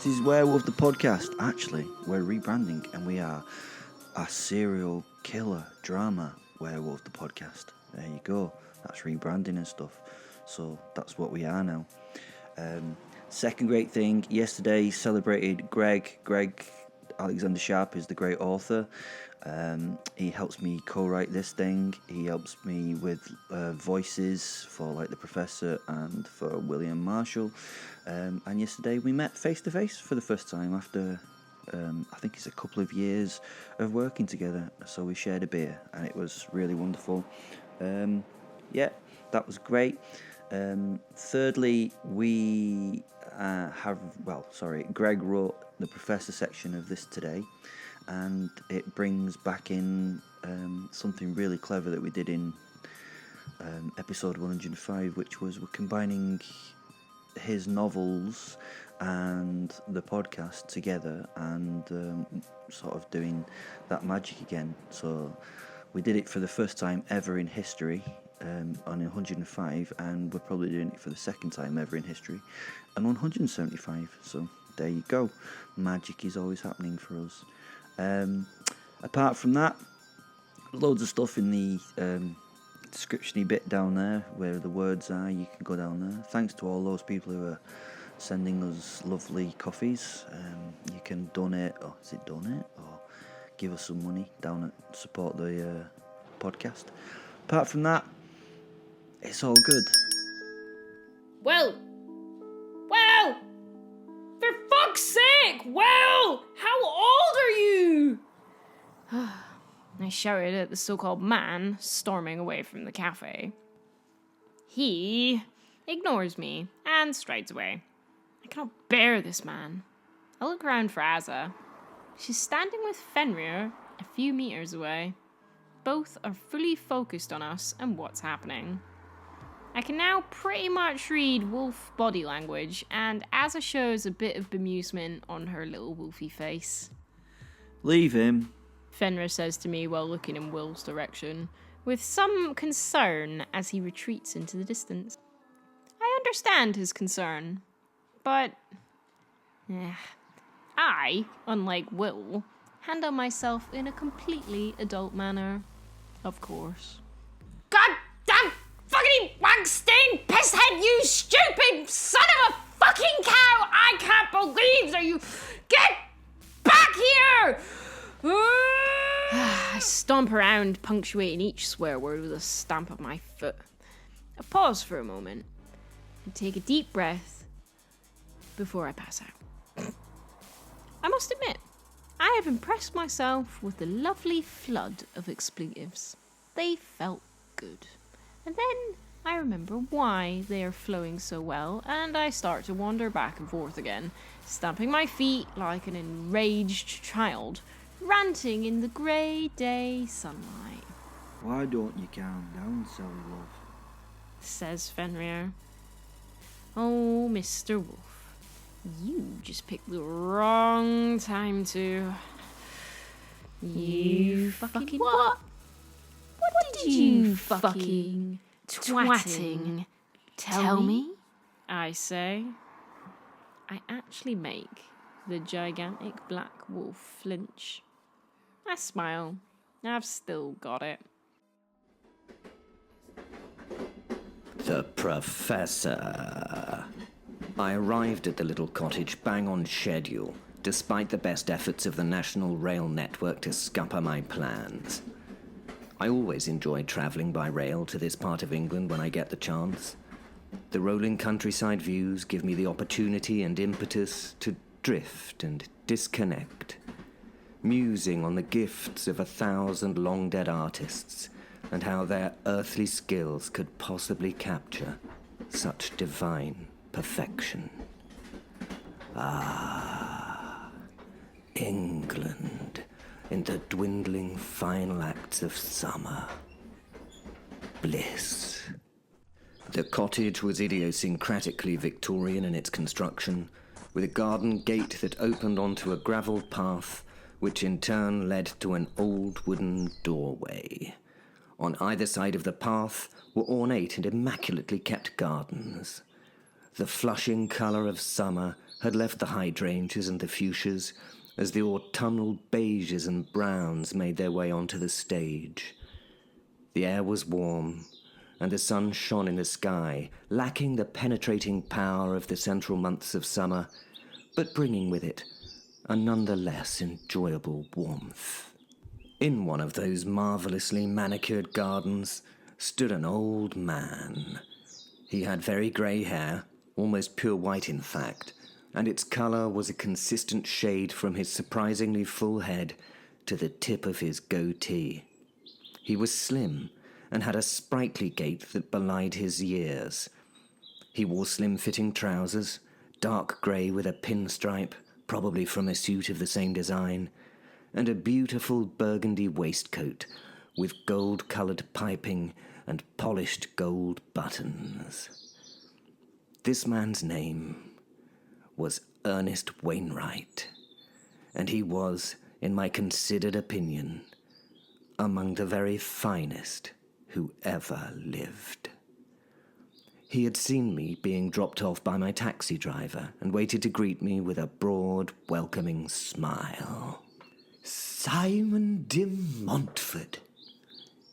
This is Werewolf the podcast. Actually, we're rebranding and we are a serial killer drama Werewolf the podcast. There you go. That's rebranding and stuff. So that's what we are now. Second great thing, yesterday celebrated Greg Alexander Sharp is the great author. He helps me co-write this thing. He helps me with voices for like the Professor and for William Marshall. And yesterday we met face to face for the first time after I think it's a couple of years of working together. So we shared a beer and it was really wonderful. Yeah, that was great. Thirdly, we Greg wrote the Professor section of this today, and it brings back in something really clever that we did in episode 105, which was we're combining his novels and the podcast together and sort of doing that magic again. So we did it for the first time ever in history on 105, and we're probably doing it for the second time ever in history on 175. So there you go. Magic is always happening for us. Apart from that, loads of stuff in the description-y bit down there where the words are. You can go down there. Thanks to all those people who are sending us lovely coffees. You can donate, or is it donate, or give us some money down at support the podcast. Apart from that, it's all good. Well, for fuck's sake, Well, how old are you? I shouted at the so-called man storming away from the cafe. He ignores me and strides away. I cannot bear this man. I look around for Azza. She's standing with Fenrir a few meters away. Both are fully focused on us and what's happening. I can now pretty much read wolf body language, and Azza shows a bit of bemusement on her little wolfy face. Leave him, Fenrir says to me while looking in Will's direction, with some concern as he retreats into the distance. I understand his concern, but I, unlike Will, handle myself in a completely adult manner. Of course. God damn fucking wag-stained pisshead, you stupid son of a fucking cow! I can't believe that you... Get back here! I stomp around, punctuating each swear word with a stamp of my foot. I pause for a moment and take a deep breath before I pass out. I must admit, I have impressed myself with the lovely flood of expletives. They felt good. And then I remember why they are flowing so well, and I start to wander back and forth again, stamping my feet like an enraged child, ranting in the grey day sunlight. Why don't you calm down, silly love? Says Fenrir. Oh, Mr. Wolf, you just picked the wrong time to... You fucking what? What did you fucking twatting tell me? I say. I actually make the gigantic black wolf flinch. I smile. I've still got it. The Professor. I arrived at the little cottage bang on schedule, despite the best efforts of the National Rail Network to scupper my plans. I always enjoy travelling by rail to this part of England when I get the chance. The rolling countryside views give me the opportunity and impetus to drift and disconnect, musing on the gifts of 1,000 long-dead artists and how their earthly skills could possibly capture such divine perfection. Ah, England in the dwindling final acts of summer. Bliss. The cottage was idiosyncratically Victorian in its construction, with a garden gate that opened onto a gravelled path, which in turn led to an old wooden doorway. On either side of the path were ornate and immaculately kept gardens. The flushing colour of summer had left the hydrangeas and the fuchsias as the autumnal beiges and browns made their way onto the stage. The air was warm, and the sun shone in the sky, lacking the penetrating power of the central months of summer, but bringing with it a nonetheless enjoyable warmth. In one of those marvellously manicured gardens stood an old man. He had very grey hair, almost pure white in fact, and its colour was a consistent shade from his surprisingly full head to the tip of his goatee. He was slim and had a sprightly gait that belied his years. He wore slim-fitting trousers, dark grey with a pinstripe, probably from a suit of the same design, and a beautiful burgundy waistcoat with gold-coloured piping and polished gold buttons. This man's name was Ernest Wainwright, and he was, in my considered opinion, among the very finest who ever lived. He had seen me being dropped off by my taxi driver and waited to greet me with a broad, welcoming smile. "Simon de Montfort,"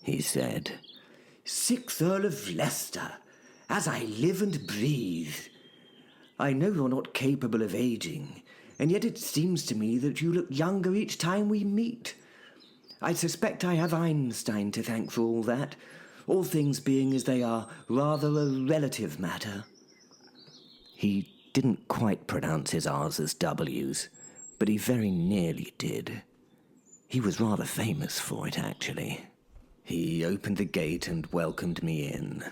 he said, "6th Earl of Leicester, as I live and breathe. I know you're not capable of aging, and yet it seems to me that you look younger each time we meet. I suspect I have Einstein to thank for all that, all things being as they are rather a relative matter." He didn't quite pronounce his R's as W's, but he very nearly did. He was rather famous for it, actually. He opened the gate and welcomed me in.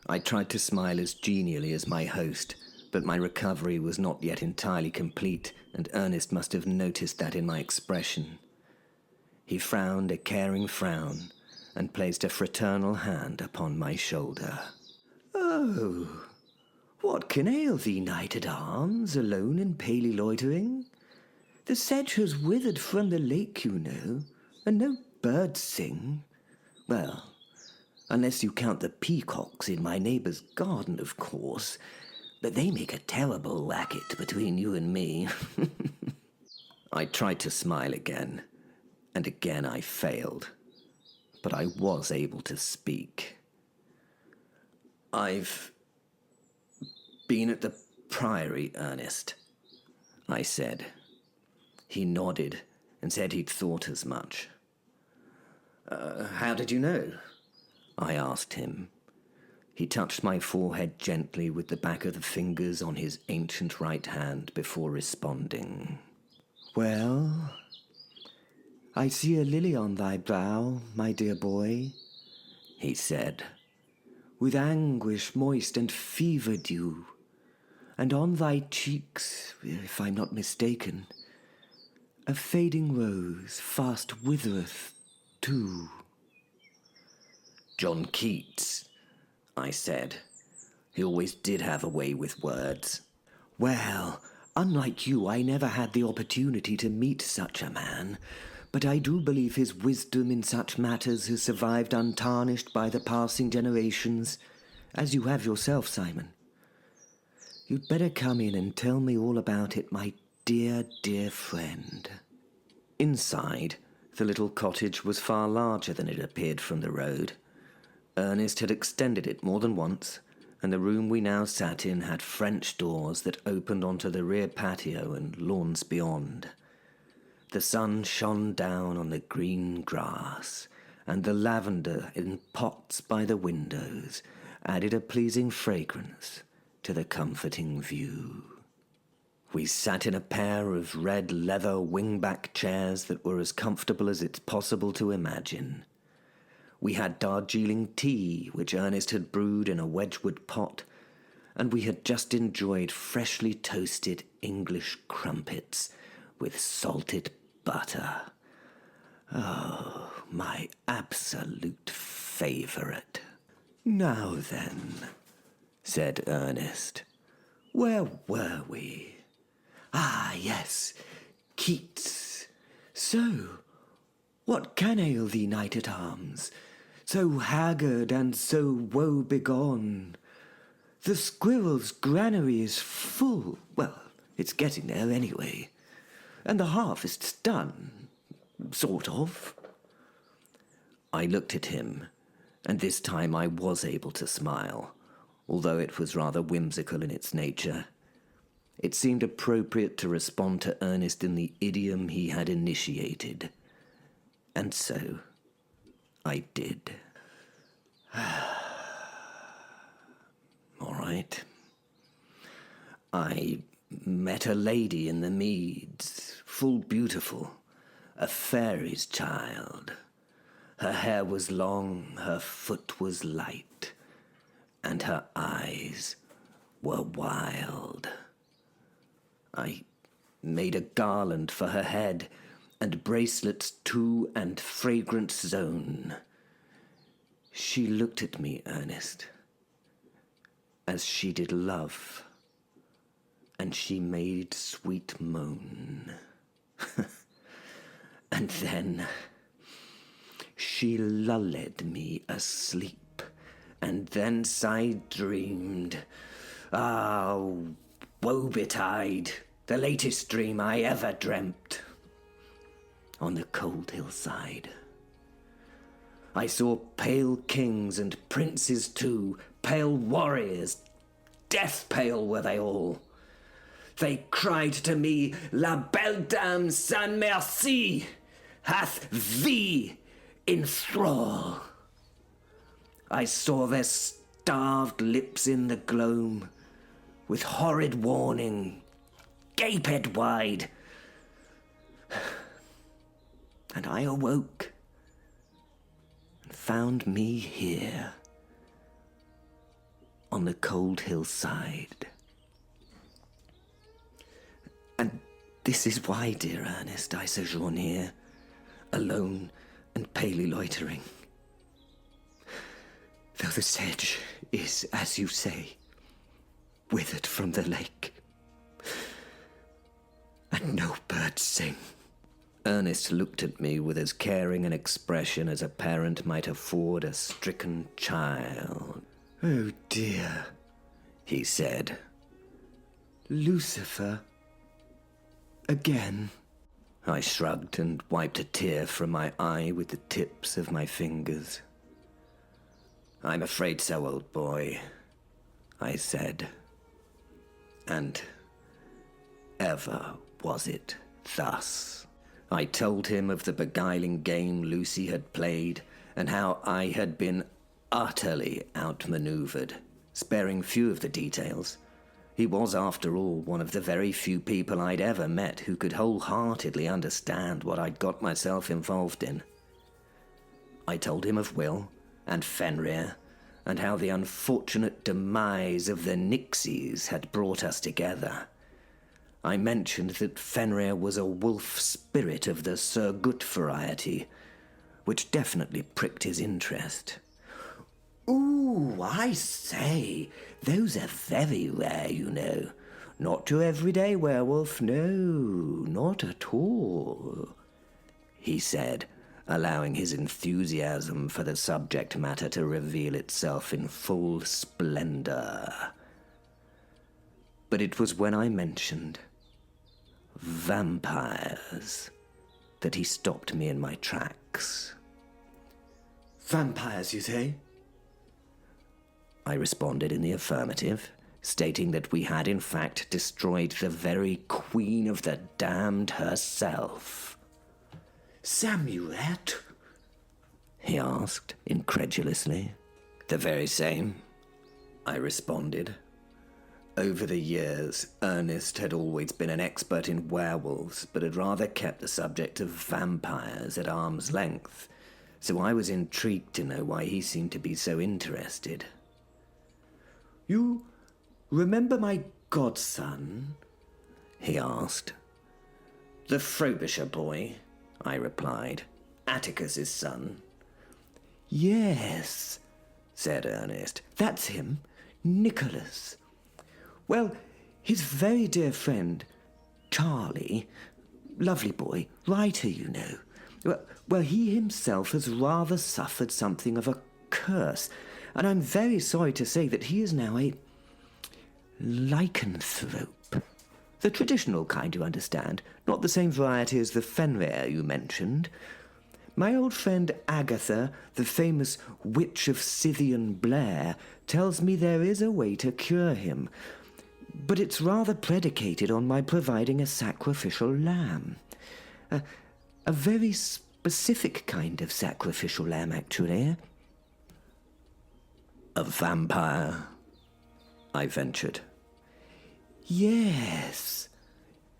I tried to smile as genially as my host, but my recovery was not yet entirely complete, and Ernest must have noticed that in my expression. He frowned a caring frown and placed a fraternal hand upon my shoulder. "Oh, what can ail thee, knight-at-arms, alone and palely loitering? The sedge has withered from the lake, you know, and no birds sing. Well, unless you count the peacocks in my neighbour's garden, of course, but they make a terrible racket between you and me." I tried to smile again, and again I failed, but I was able to speak. "I've been at the Priory, Ernest," I said. He nodded and said he'd thought as much. "How did you know?" I asked him. He touched my forehead gently with the back of the fingers on his ancient right hand before responding. "Well, I see a lily on thy brow, my dear boy," he said, "with anguish moist and fever dew, and on thy cheeks, if I'm not mistaken, a fading rose fast withereth too." "John Keats," I said. He always did have a way with words. "Well, unlike you, I never had the opportunity to meet such a man, but I do believe his wisdom in such matters has survived untarnished by the passing generations, as you have yourself, Simon. You'd better come in and tell me all about it, my dear, dear friend." Inside, the little cottage was far larger than it appeared from the road. Ernest had extended it more than once, and the room we now sat in had French doors that opened onto the rear patio and lawns beyond. The sun shone down on the green grass, and the lavender in pots by the windows added a pleasing fragrance to the comforting view. We sat in a pair of red leather wingback chairs that were as comfortable as it's possible to imagine. We had Darjeeling tea, which Ernest had brewed in a Wedgwood pot, and we had just enjoyed freshly toasted English crumpets with salted butter. Oh, my absolute favourite. "Now then," said Ernest, "where were we? Ah, yes, Keats. So, what can ail thee, knight-at-arms, so haggard and so woe-begone? The squirrel's granary is full, well, It's getting there anyway. And the harvest's done. Sort of. I looked at him, and this time I was able to smile, although it was rather whimsical in its nature. It seemed appropriate to respond to Ernest in the idiom he had initiated. And so I did. All right. I met a lady in the meads, full beautiful, a fairy's child. Her hair was long, her foot was light, and her eyes were wild. I made a garland for her head, and bracelets too, and fragrant zone. She looked at me, Ernest, as she did love, and she made sweet moan. And then she lulled me asleep, and thence I dreamed. Ah, woe betide, the latest dream I ever dreamt. On the cold hillside, I saw pale kings and princes too, pale warriors, death pale were they all. They cried to me, La belle dame sans merci hath thee in thrall. I saw their starved lips in the gloam, with horrid warning, gaped wide. And I awoke and found me here on the cold hillside. And this is why, dear Ernest, I sojourn here, alone and palely loitering. Though the sedge is, as you say, withered from the lake, and no birds sing. Ernest looked at me with as caring an expression as a parent might afford a stricken child. Oh dear, he said. Lucifer? Again? I shrugged and wiped a tear from my eye with the tips of my fingers. I'm afraid so, old boy, I said. And ever was it thus. I told him of the beguiling game Lucy had played, and how I had been utterly outmaneuvered, sparing few of the details. He was, after all, one of the very few people I'd ever met who could wholeheartedly understand what I'd got myself involved in. I told him of Will and Fenrir, and how the unfortunate demise of the Nixies had brought us together. I mentioned that Fenrir was a wolf spirit of the Sir Gut variety, which definitely pricked his interest. Ooh, I say, those are very rare, you know. Not your everyday werewolf, no, not at all, he said, allowing his enthusiasm for the subject matter to reveal itself in full splendor. But it was when I mentioned vampires that he stopped me in my tracks. Vampires, you say? I responded in the affirmative, stating that we had in fact destroyed the very Queen of the Damned herself. Samuette? He asked, incredulously. The very same, I responded. Over the years, Ernest had always been an expert in werewolves, but had rather kept the subject of vampires at arm's length, so I was intrigued to know why he seemed to be so interested. You remember my godson? He asked. The Frobisher boy, I replied. Atticus's son. Yes, said Ernest. That's him, Nicholas. Well, his very dear friend, Charlie, lovely boy, writer, you know. Well, he himself has rather suffered something of a curse, and I'm very sorry to say that he is now a lycanthrope. The traditional kind, you understand, not the same variety as the Fenrir you mentioned. My old friend Agatha, the famous Witch of Scythian Blair, tells me there is a way to cure him, but it's rather predicated on my providing a sacrificial lamb. A very specific kind of sacrificial lamb, actually. A vampire, I ventured. Yes,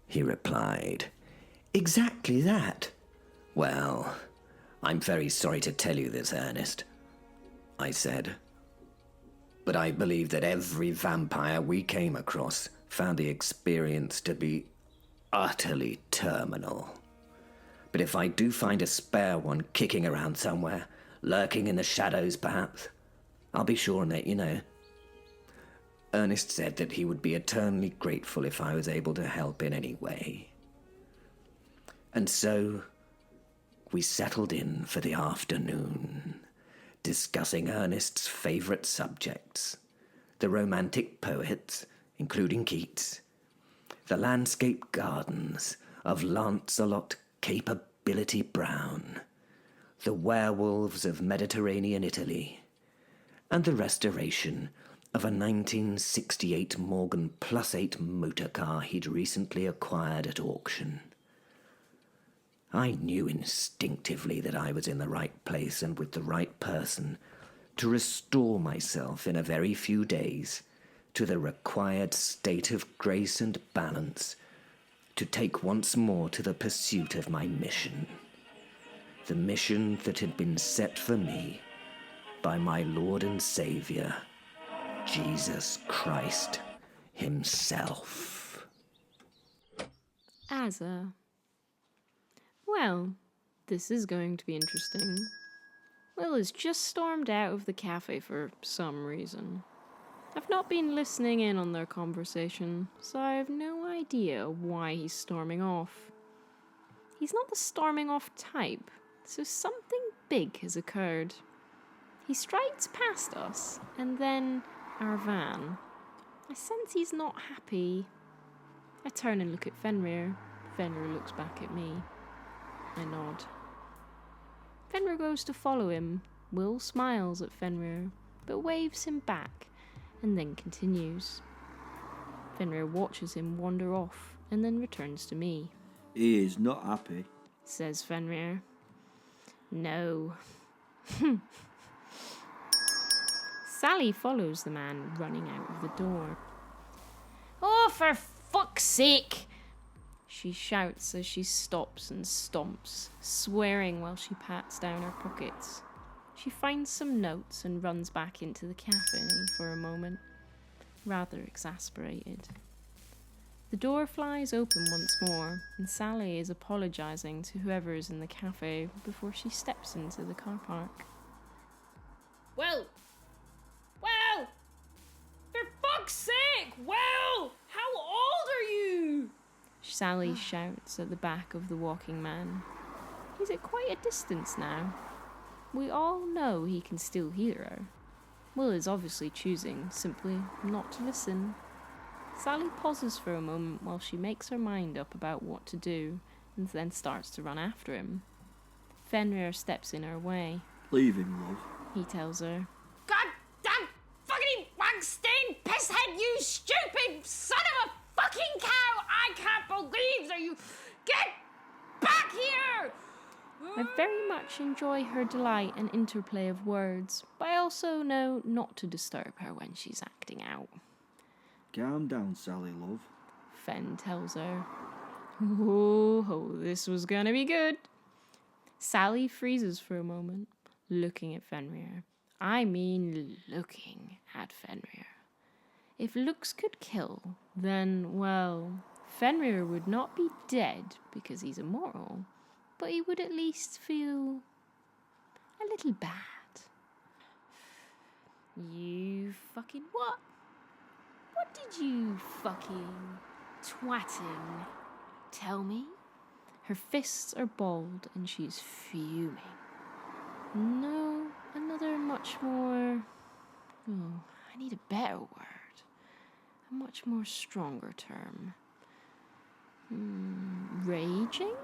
he replied. Exactly that. Well, I'm very sorry to tell you this, Ernest, I said. But I believe that every vampire we came across found the experience to be utterly terminal. But if I do find a spare one kicking around somewhere, lurking in the shadows perhaps, I'll be sure and let you know. Ernest said that he would be eternally grateful if I was able to help in any way. And so we settled in for the afternoon, discussing Ernest's favourite subjects, the romantic poets, including Keats, the landscape gardens of Lancelot Capability Brown, the werewolves of Mediterranean Italy, and the restoration of a 1968 Morgan +8 motor car he'd recently acquired at auction. I knew instinctively that I was in the right place and with the right person to restore myself in a very few days to the required state of grace and balance to take once more to the pursuit of my mission. The mission that had been set for me by my Lord and Saviour, Jesus Christ himself. Azza. Well, this is going to be interesting. Will has just stormed out of the cafe for some reason. I've not been listening in on their conversation, so I have no idea why he's storming off. He's not the storming off type, so something big has occurred. He strides past us, and then our van. I sense he's not happy. I turn and look at Fenrir. Fenrir looks back at me. I nod. Fenrir goes to follow him. Will smiles at Fenrir, but waves him back, and then continues. Fenrir watches him wander off, and then returns to me. He is not happy, Says Fenrir. No. Sally follows the man running out of the door. Oh, for fuck's sake! She shouts as she stops and stomps, swearing while she pats down her pockets. She finds some notes and runs back into the cafe for a moment, rather exasperated. The door flies open once more, and Sally is apologising to whoever is in the cafe before she steps into the car park. Well! For fuck's sake! Well! How old are you? Sally shouts at the back of the walking man. He's at quite a distance now. We all know he can still hear her. Will is obviously choosing simply not to listen. Sally pauses for a moment while she makes her mind up about what to do, and then starts to run after him. Fenrir steps in her way. Leave him, love, He tells her. God damn fucking wag-stained pisshead, you stupid son of a fucking cow! I can't believe that you... Get back here! I very much enjoy her delight and interplay of words, but I also know not to disturb her when she's acting out. Calm down, Sally, love. Fen tells her. Oh, this was gonna be good. Sally freezes for a moment, looking at Fenrir. I mean looking at Fenrir. If looks could kill, then, well, Fenrir would not be dead because he's immortal, but he would at least feel a little bad. You fucking what? What did you fucking twatting tell me? Her fists are balled and she's fuming. No, another much more... Oh, I need a better word. A much more stronger term. Raging,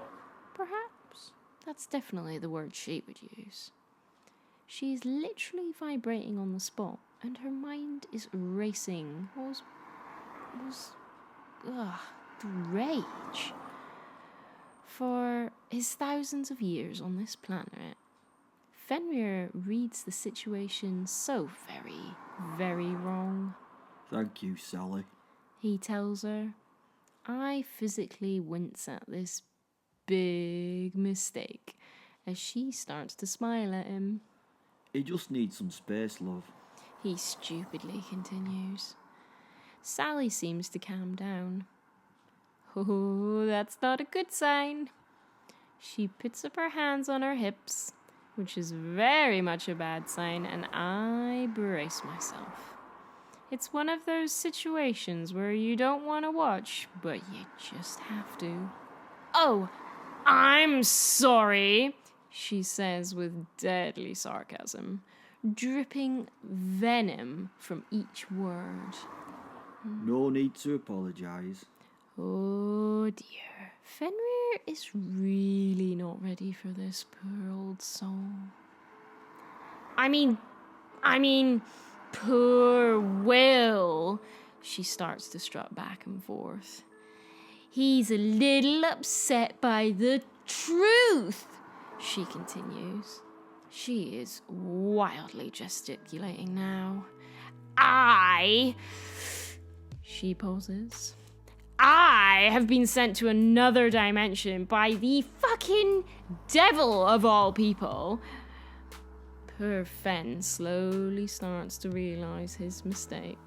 perhaps? That's definitely the word she would use. She's literally vibrating on the spot, and her mind is racing. The rage. For his thousands of years on this planet, Fenrir reads the situation so very, very wrong. Thank you, Sally. He tells her. I physically wince at this big mistake as she starts to smile at him. He just needs some space, love. He stupidly continues. Sally seems to calm down. Oh, that's not a good sign. She puts up her hands on her hips, which is very much a bad sign, and I brace myself. It's one of those situations where you don't want to watch, but you just have to. Oh, I'm sorry, she says with deadly sarcasm, dripping venom from each word. No need to apologise. Oh dear. Fenrir is really not ready for this poor old soul. I mean, poor Will. She starts to strut back and forth. He's a little upset by the truth, she continues. She is wildly gesticulating now. She pauses. I have been sent to another dimension by the fucking devil of all people. Poor Fen slowly starts to realise his mistake.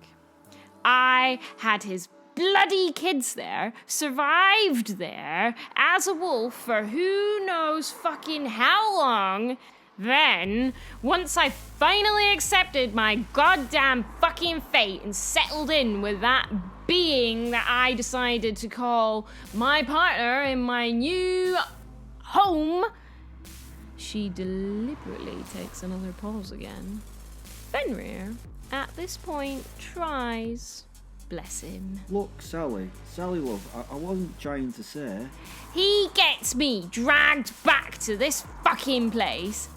I had his bloody kids there, survived there as a wolf for who knows fucking how long. Then, once I finally accepted my goddamn fucking fate and settled in with that being that I decided to call my partner in my new home, she deliberately takes another pause again. Fenrir, at this point, tries. Bless him. Look, Sally, love, I wasn't trying to say. He gets me dragged back to this fucking place.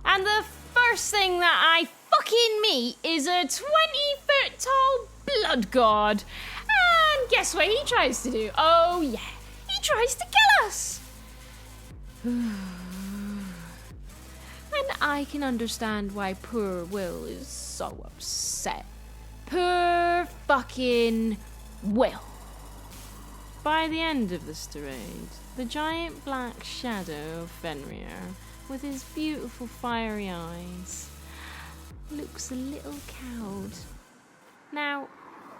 And the first thing that I fucking meet is a 20-foot tall blood god. And guess what he tries to do? Oh yeah, he tries to kill us. And I can understand why poor Will is so upset. Poor fucking Will. By the end of this tirade, the giant black shadow of Fenrir, with his beautiful fiery eyes, looks a little cowed. Now,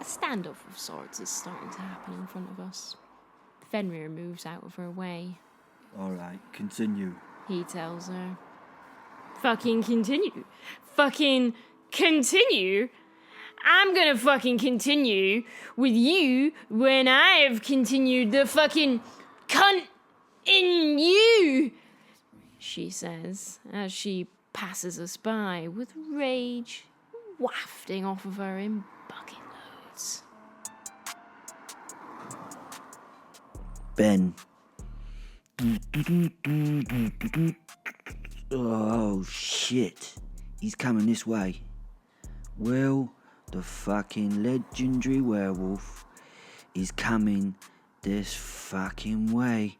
a standoff of sorts is starting to happen in front of us. Fenrir moves out of her way. Alright, continue. He tells her. Fucking continue. Fucking continue? I'm gonna fucking continue with you when I have continued the fucking cunt in you, she says, as she passes us by with rage wafting off of her in bucket loads. Ben. Oh shit. He's coming this way. Well, the fucking legendary werewolf is coming this fucking way.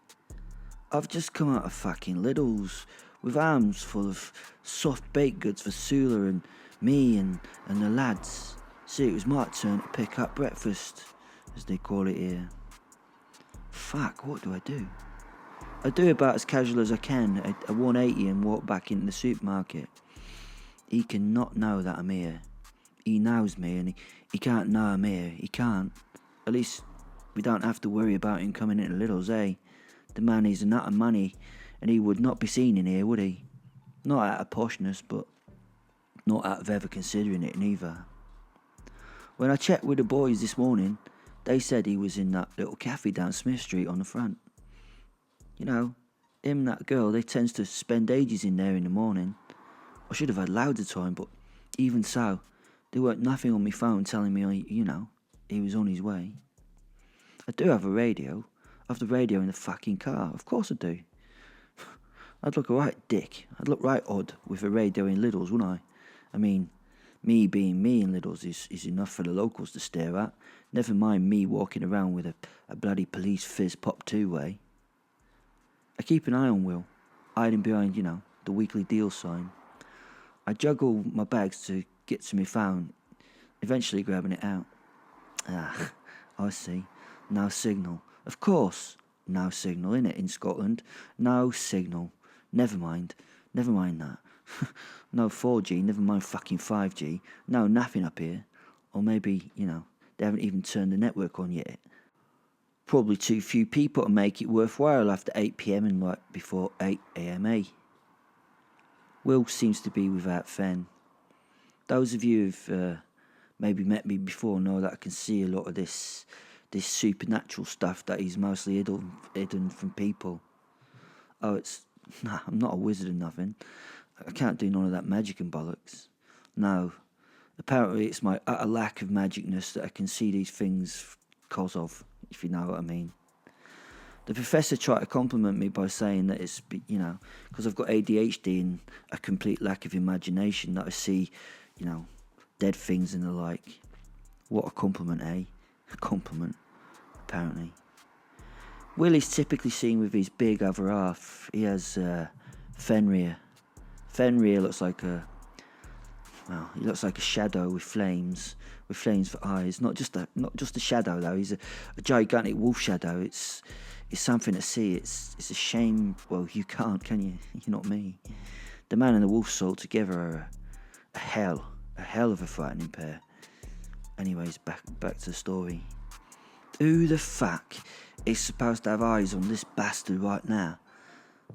I've just come out of fucking Lidl's with arms full of soft baked goods for Sula and me and the lads. See, it was my turn to pick up breakfast, as they call it here. Fuck, what do? I do about as casual as I can, a 180 and walk back into the supermarket. He cannot know that I'm here. He knows me and he can't know I'm here. He can't. At least we don't have to worry about him coming into Lidl's, eh? The man is a nut of money and he would not be seen in here, would he? Not out of poshness, but not out of ever considering it neither. When I checked with the boys this morning, they said he was in that little cafe down Smith Street on the front. You know, him and that girl, they tends to spend ages in there in the morning. I should have had loads of time, but even so, there weren't nothing on my phone telling me, he was on his way. I do have a radio. I have the radio in the fucking car. Of course I do. I'd look a right dick. I'd look right odd with a radio in Lidl's, wouldn't I? I mean, me being me in Lidl's is enough for the locals to stare at. Never mind me walking around with a bloody police fizz pop two-way. I keep an eye on Will, hiding behind, the weekly deal sign. I juggle my bags to get to my phone, eventually grabbing it out. Ah, I see. No signal. Of course, no signal, innit, in Scotland? No signal. Never mind that. No 4G, never mind fucking 5G. No, nothing up here. Or maybe, they haven't even turned the network on yet. Probably too few people to make it worthwhile after 8 PM and right before 8 AMA. Will seems to be without Fen. Those of you who've maybe met me before know that I can see a lot of this supernatural stuff that is mostly hidden from people. I'm not a wizard or nothing. I can't do none of that magic and bollocks. No, apparently it's my utter lack of magicness that I can see these things cause of, if you know what I mean. The professor tried to compliment me by saying that it's, because I've got ADHD and a complete lack of imagination, that I see, dead things and the like. What a compliment, eh? A compliment, apparently. Will is typically seen with his big other half. He has Fenrir. Fenrir looks like he looks like a shadow with flames for eyes. Not just a shadow though. He's a gigantic wolf shadow. It's something to see. It's a shame. Well, you can't, can you? You're not me. The man and the wolf soul together are a hell of a frightening pair. Anyways, back to the story. Who the fuck is supposed to have eyes on this bastard right now?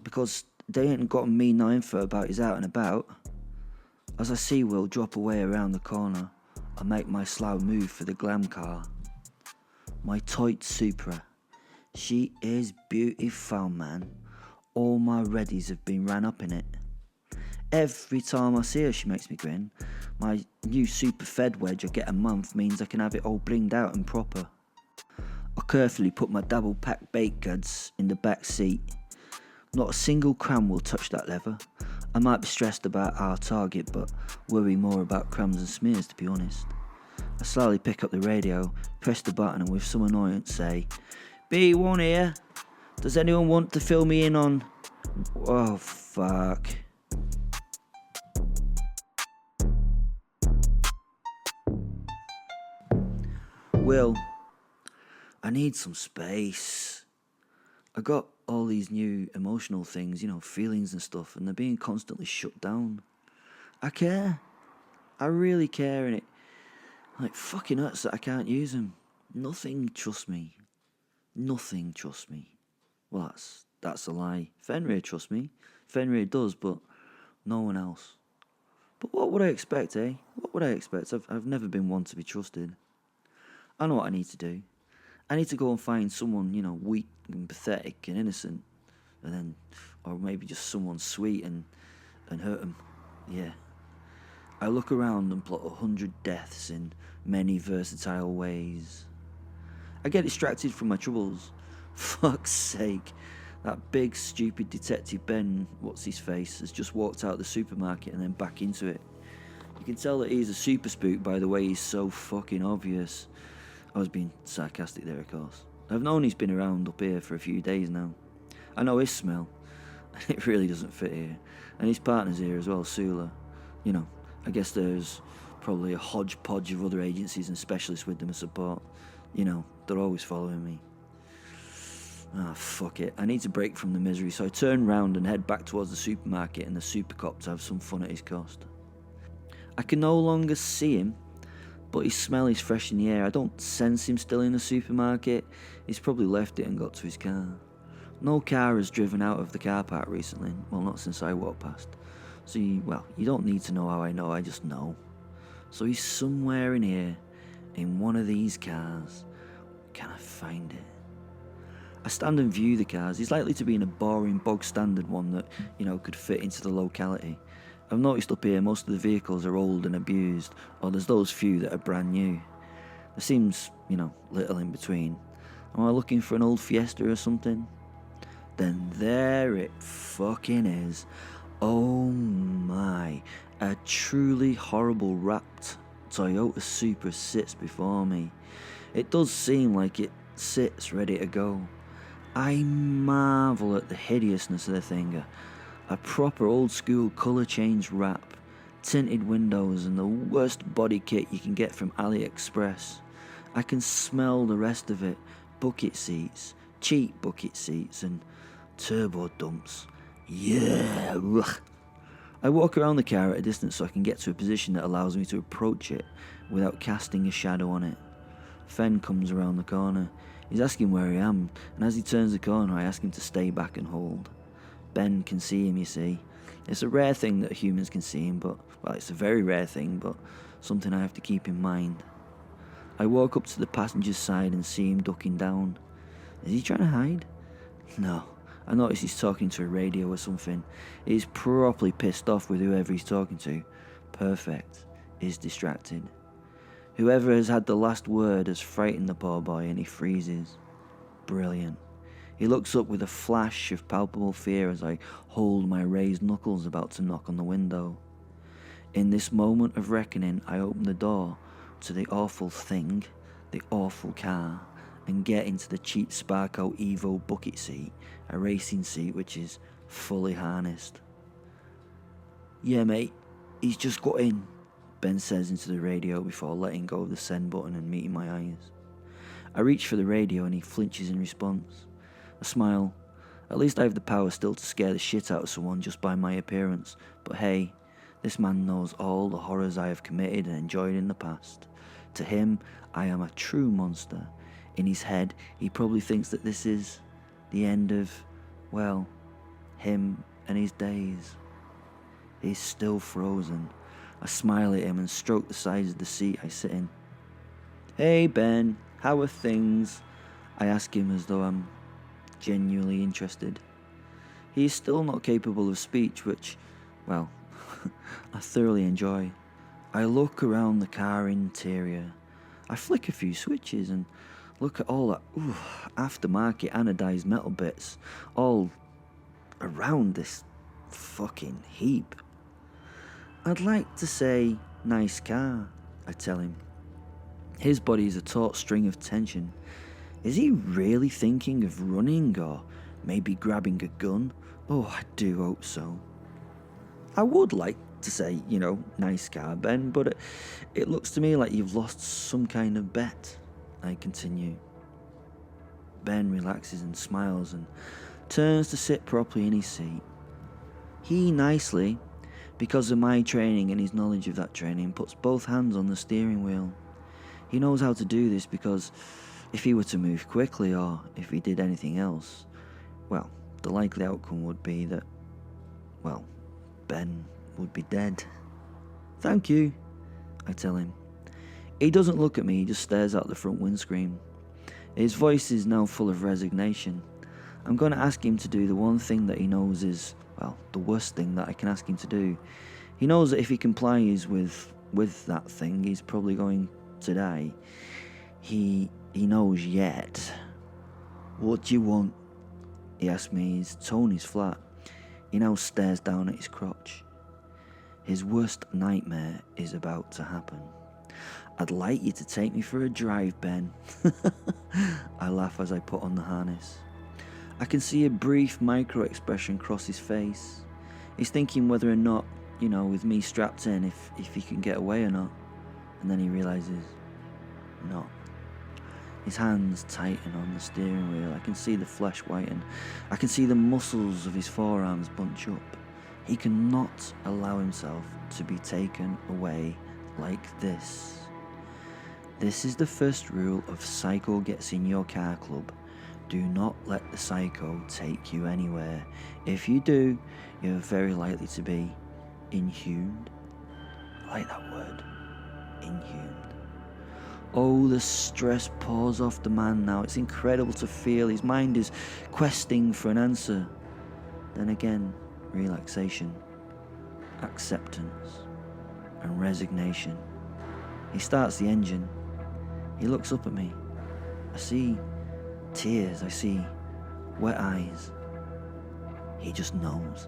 Because they ain't got me no info about he's out and about. As I see Will drop away around the corner, I make my slow move for the glam car. My tight Supra. She is beautiful, man. All my readies have been ran up in it. Every time I see her, she makes me grin. My new super fed wedge I get a month means I can have it all blinged out and proper. I carefully put my double packed baked goods in the back seat. Not a single crumb will touch that lever. I might be stressed about our target, but worry more about crumbs and smears, to be honest. I slowly pick up the radio, press the button, and with some annoyance say, B1 here. Does anyone want to fill me in on... Oh, fuck. Will, I need some space. I got all these new emotional things, feelings and stuff, and they're being constantly shut down. I care. I really care, and it fucking hurts that I can't use them. Nothing trusts me. Nothing trusts me. Well, that's a lie. Fenrir trusts me. Fenrir does, but no one else. But what would I expect, eh? What would I expect? I've never been one to be trusted. I know what I need to do. I need to go and find someone, weak and pathetic and innocent, and then, or maybe just someone sweet and hurt them. Yeah. I look around and plot 100 deaths in many versatile ways. I get distracted from my troubles. Fuck's sake. That big, stupid detective Ben, what's-his-face, has just walked out of the supermarket and then back into it. You can tell that he's a super spook by the way he's so fucking obvious. I was being sarcastic there, of course. I've known he's been around up here for a few days now. I know his smell, and it really doesn't fit here. And his partner's here as well, Sula. I guess there's probably a hodgepodge of other agencies and specialists with them as support. They're always following me. Fuck it. I need to break from the misery, so I turn round and head back towards the supermarket and the super cop to have some fun at his cost. I can no longer see him, but his smell is fresh in the air. I don't sense him still in the supermarket. He's probably left it and got to his car. No car has driven out of the car park recently. Well, not since I walked past. So, you don't need to know how I know, I just know. So he's somewhere in here, in one of these cars. Can I find it? I stand and view the cars. He's likely to be in a boring, bog-standard one that, could fit into the locality. I've noticed up here most of the vehicles are old and abused, or there's those few that are brand new. There seems, little in between. Am I looking for an old Fiesta or something? Then there it fucking is. Oh my, a truly horrible wrapped Toyota Supra sits before me. It does seem like it sits ready to go. I marvel at the hideousness of the thing. A proper old school colour change wrap, tinted windows and the worst body kit you can get from AliExpress. I can smell the rest of it. Bucket seats, cheap bucket seats and turbo dumps. Yeah. Ugh. I walk around the car at a distance so I can get to a position that allows me to approach it without casting a shadow on it. Fen comes around the corner. He's asking where I am, and as he turns the corner I ask him to stay back and hold. Ben can see him, you see. It's a rare thing that humans can see him, but, well, it's a very rare thing, but something I have to keep in mind. I walk up to the passenger's side and see him ducking down. Is he trying to hide? No. I notice he's talking to a radio or something. He's properly pissed off with whoever he's talking to. Perfect. He's distracted. Whoever has had the last word has frightened the poor boy and he freezes. Brilliant. He looks up with a flash of palpable fear as I hold my raised knuckles about to knock on the window. In this moment of reckoning, I open the door to the awful thing, the awful car, and get into the cheap Sparco Evo bucket seat, a racing seat which is fully harnessed. Yeah, mate, he's just got in, Ben says into the radio before letting go of the send button and meeting my eyes. I reach for the radio and he flinches in response. A smile. At least I have the power still to scare the shit out of someone just by my appearance, but hey, this man knows all the horrors I have committed and enjoyed in the past. To him, I am a true monster. In his head, he probably thinks that this is the end of, well, him and his days. He's still frozen. I smile at him and stroke the sides of the seat I sit in. Hey Ben, how are things? I ask him as though I'm genuinely interested. He is still not capable of speech, which, well, I thoroughly enjoy. I look around the car interior. I flick a few switches and look at all that aftermarket anodized metal bits all around this fucking heap. I'd like to say nice car, I tell him. His body is a taut string of tension. Is he really thinking of running or maybe grabbing a gun? Oh, I do hope so. I would like to say, nice car, Ben, but it looks to me like you've lost some kind of bet, I continue. Ben relaxes and smiles and turns to sit properly in his seat. He nicely, because of my training and his knowledge of that training, puts both hands on the steering wheel. He knows how to do this because if he were to move quickly or if he did anything else, well, the likely outcome would be that, well, Ben would be dead. Thank you, I tell him. He doesn't look at me, he just stares out the front windscreen. His voice is now full of resignation. I'm going to ask him to do the one thing that he knows is, well, the worst thing that I can ask him to do. He knows that if he complies with that thing, he's probably going to die. He knows yet. What do you want? He asks me. His tone is flat. He now stares down at his crotch. His worst nightmare is about to happen. I'd like you to take me for a drive, Ben. I laugh as I put on the harness. I can see a brief micro-expression cross his face. He's thinking whether or not, with me strapped in, if he can get away or not. And then he realises, not. His hands tighten on the steering wheel. I can see the flesh whiten. I can see the muscles of his forearms bunch up. He cannot allow himself to be taken away like this. This is the first rule of Psycho Gets In Your Car Club. Do not let the psycho take you anywhere. If you do, you're very likely to be inhumed. I like that word. Inhumed. Oh, the stress pours off the man now. It's incredible to feel. His mind is questing for an answer. Then again, relaxation, acceptance, and resignation. He starts the engine. He looks up at me. I see tears, I see wet eyes. He just knows.